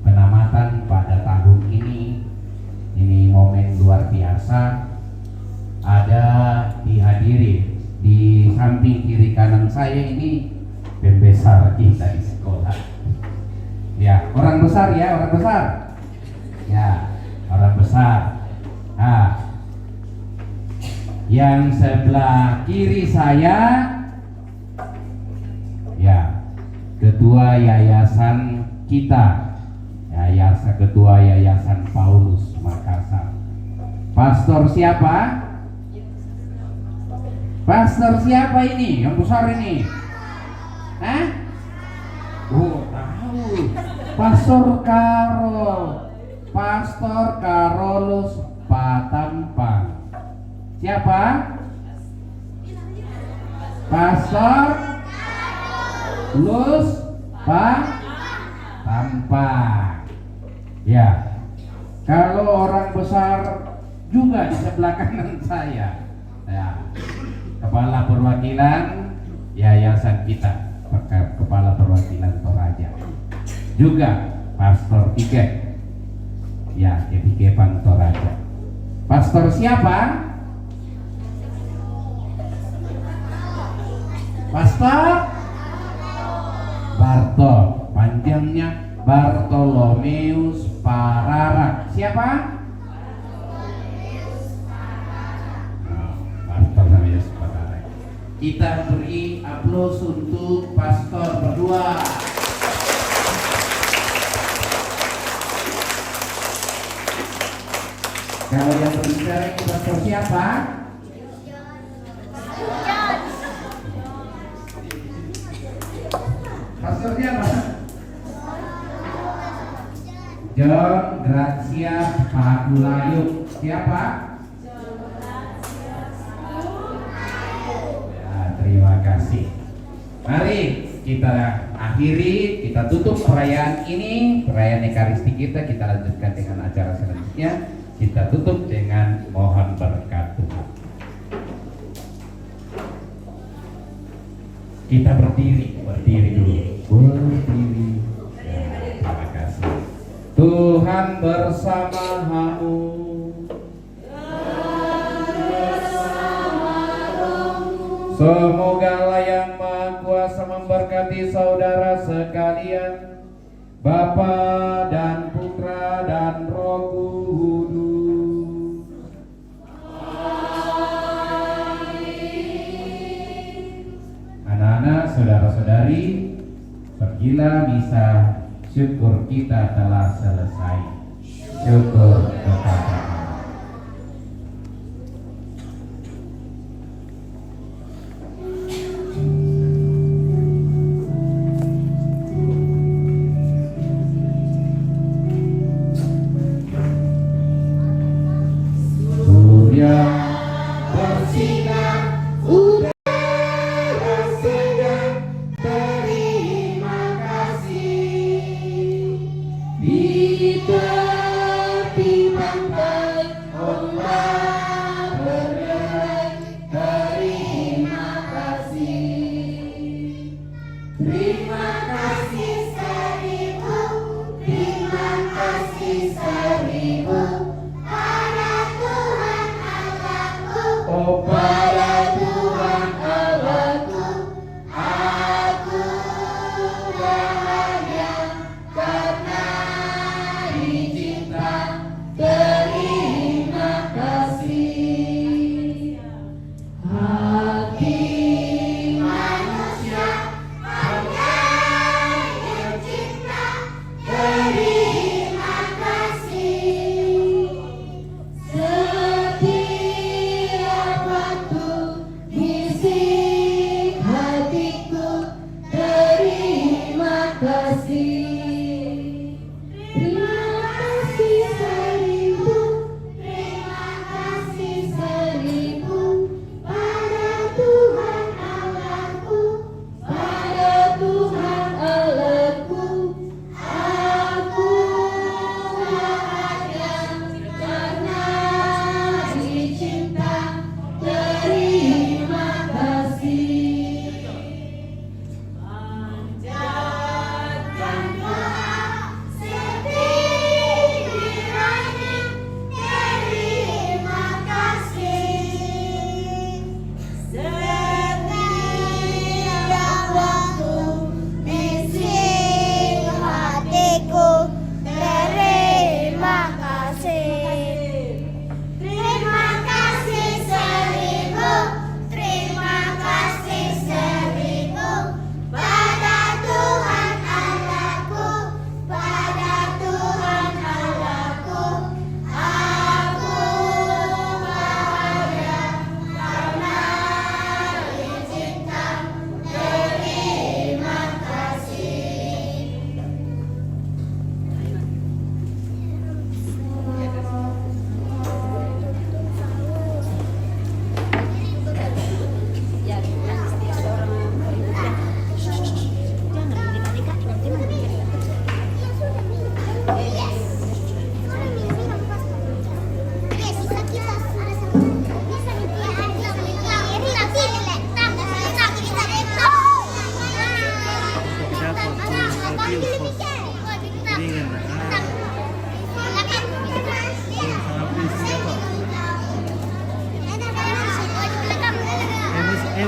penamatan pada tahun ini. Ini momen luar biasa. Ada dihadiri di samping kiri kanan saya ini pembesar kita di sekolah. Ya, orang besar ya, orang besar. Ya, orang besar. Nah, Yang sebelah kiri saya, ya, ketua yayasan kita, ketua yayasan Paulus Makassar. Pastor siapa? Pastor siapa ini? Yang besar ini? Hah? Oh, tahu. Pastor Karolus Patampang. Siapa? Pastor Lus Patampang. Ya. Kalau orang besar juga di sebelah kanan saya. Ya. Kepala perwakilan yayasan kita, kepala perwakilan Toraja. Juga Pastor Ike. Ya, Ike Toraja. Pastor siapa? Pastor Bartol, panjangnya Bartolomeus Pararak. Siapa? Bartolomeus Pararak. Kita beri aplaus untuk pastor berdua. Kalau yang berbicara ini pastor siapa? Pastor siapa? John Gracia Pagulayuk. Siapa? Ya, terima kasih. Mari kita akhiri, kita tutup perayaan ini, perayaan Ekaristi kita lanjutkan dengan acara selanjutnya. Kita tutup dengan mohon berkat Tuhan. Kita berdiri dulu. Berdiri. Ya, terima kasih. Tuhan bersamamu. Semoga Allah yang Maha Kuasa memberkati saudara sekalian, Bapa dan Putra dan Roh Kudus. Anak-anak, saudara-saudari, pergilah misa syukur kita telah selesai. Syukur kepada Allah. Setiap waktu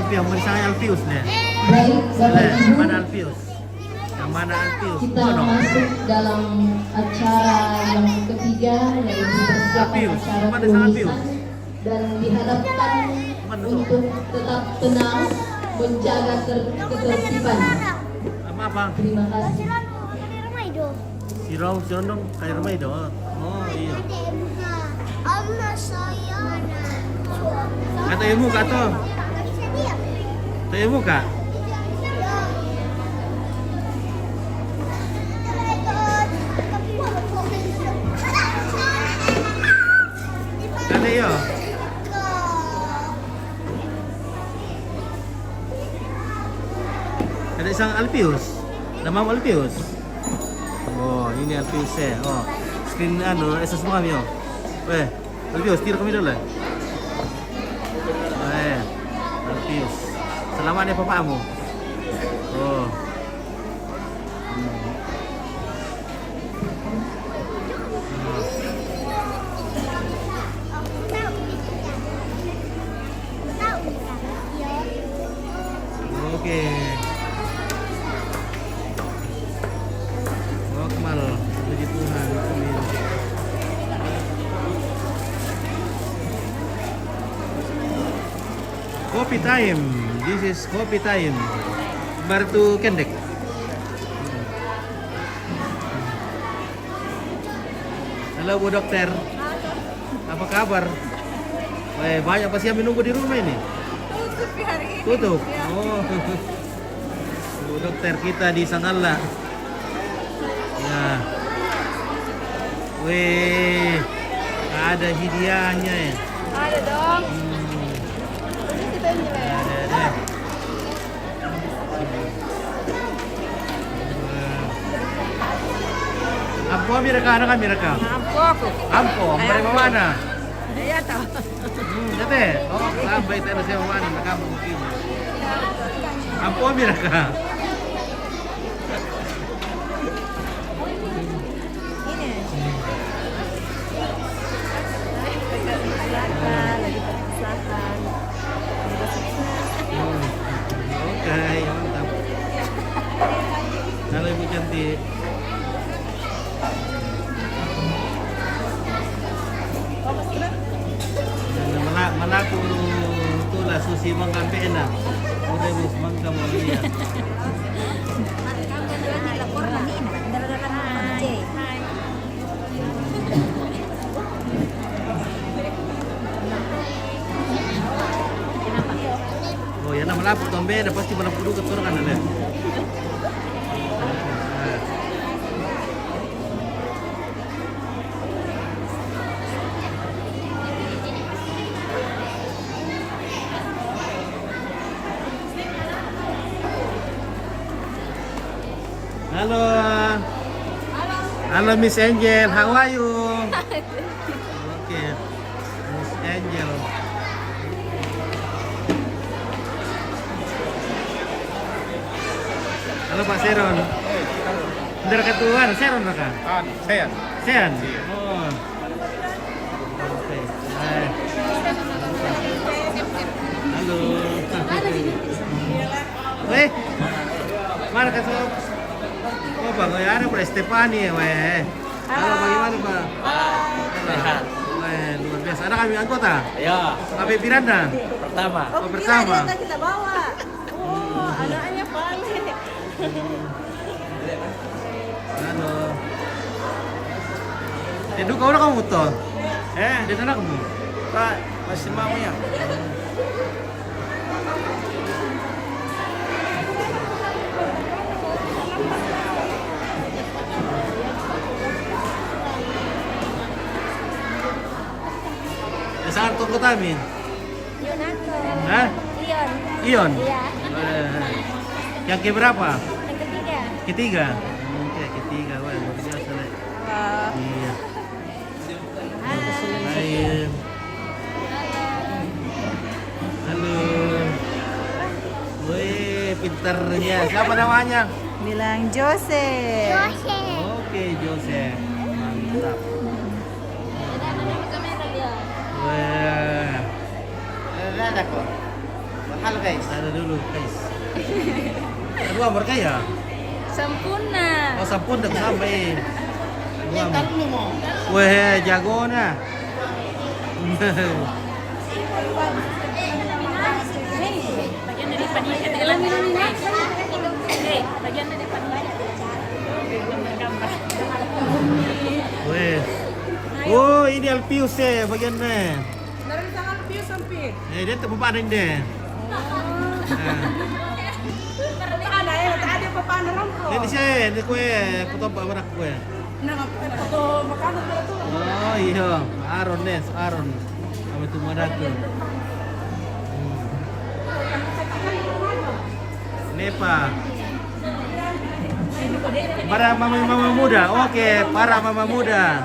yang mana Alpius nih? Baik, Bapak Ibu, Mana Alpius? Yang mana Alpius? kita masuk dalam acara yang ketiga, yaitu persiapan Alpius. acara Mana sang Alpius? kelulusan, dan diharapkan Mana untuk tetap tenang, menjaga ketertiban. Apa? Terima kasih. Sirong, Sirong, kayak rumah itu. Oh iya. Amma saya Kata ilmu kak tuh. Kata ilmu kak. Kata iya. Ada sang Alpius. Nama Alpius. Oh, ini Alpius ya. Oh, screen SS semua kami. Weh, Alpius, tira kami dulu. Alpius. Selamat ya papamu. Oh. Oke. Akmal, puji Tuhan. Amin. Coffee time. This is coffee time. Bartu kendek. Halo Bu Dokter. Apa kabar? Wah, banyak pasti yang menunggu di rumah ini. Tutup. Oh. Bu Dokter kita di Sangala. Ya. Weh. Ada hadiahnya ya. Ada dong. Ada. Ampo mereka, anak mereka. Ampo aku. Ampo, mereka mana? Iya tahu. Dete. Oh, sampai tadi saya mana mereka mungkin. Ampo mereka. Oke, mantap. Halo Ibu cantik. Malaku tulah susi mangkampena. Udah bus mangka mau lihat. Oh ya nama lapor tombe, ada pasti malapur dulu ketur kan ada. Halo. Halo Miss Angel, how are you? Okay. Miss Angel. Halo Pak Seron. Bentar ketuan, Seron Raka? Sean. Sean? Oh. Oke. Hai. Halo. Weh. Mana kasih? Oh Bang, ya ada Pak Stefani weh. Halo, bagaimana Pak? Sehat. Weh, luar biasa. Ada kami anggota? Ya, Kami Piranda? pertama. Oh, pertama. Kita bawa. Oh, anaknya paling. Halo. Itu kau udah kamu tuh? Di sana kamu? Pak, masih mau ya? Sangat tunggu tamin. Ion aku. Hah? Ion. Ion? Iya. Yang keberapa? Yang ketiga. Ketiga? Oke, ketiga. Wah, luar biasa deh. Iya. Hai. Halo. Wih, pinternya. Siapa namanya? Bilang Jose. Oke, Joseph. Mantap. Wah. Ada kok. Halo guys. Ada dulu guys. Dua berkaya. Sempurna. Oh sampun dah sampai. Dua. Taruh lu mau. Weh jago nah. Bagian dari panitia. Bagian dari panitia. Weh. Oh ini Alpius bagiannya. Dari tangan pius sampai. Dia terpaparin deh. Ada ya, ada papan rongko. Ini sih, ini kue foto barak kue. Nah, foto makanan itu. Oh iya, Aaron nih, Aaron. Kami tuh madatu. Ini pak. Para mama muda, oke, para mama muda.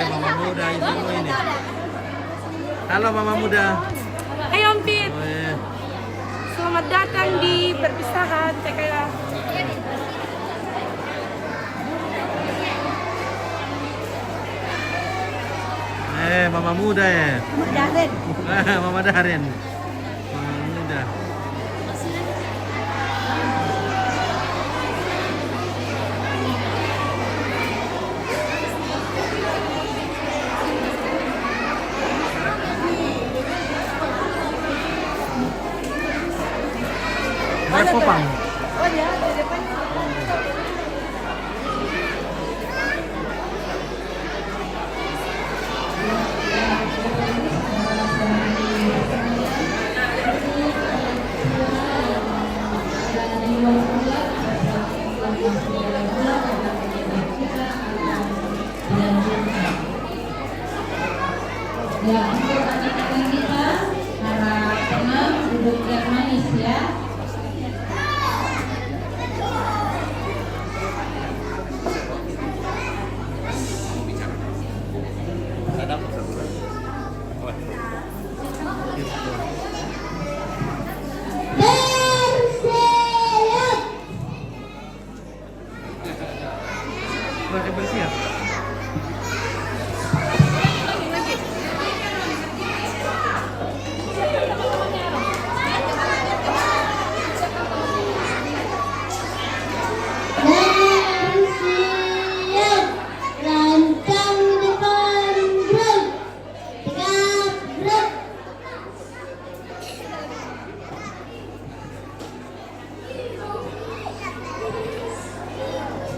Mama muda itu ini. Halo mama muda. Ayo Ompit. Selamat datang di perpisahan TKA. Mama muda ya. Darin. Mama Darin. Mama muda. Popang. Oh ya, di depan. Ya, untuk anak-anak kita harap tenang, duduk yang manis ya. Bersiap.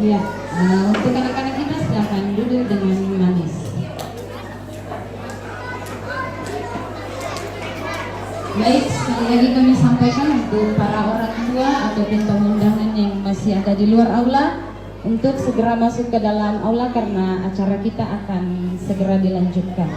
Ya, untuk anak-anak kita silakan duduk dengan manis. Baik, sekali lagi kami sampaikan untuk para orang tua ataupun tamu-undangan yang masih ada di luar aula untuk segera masuk ke dalam aula karena acara kita akan segera dilanjutkan.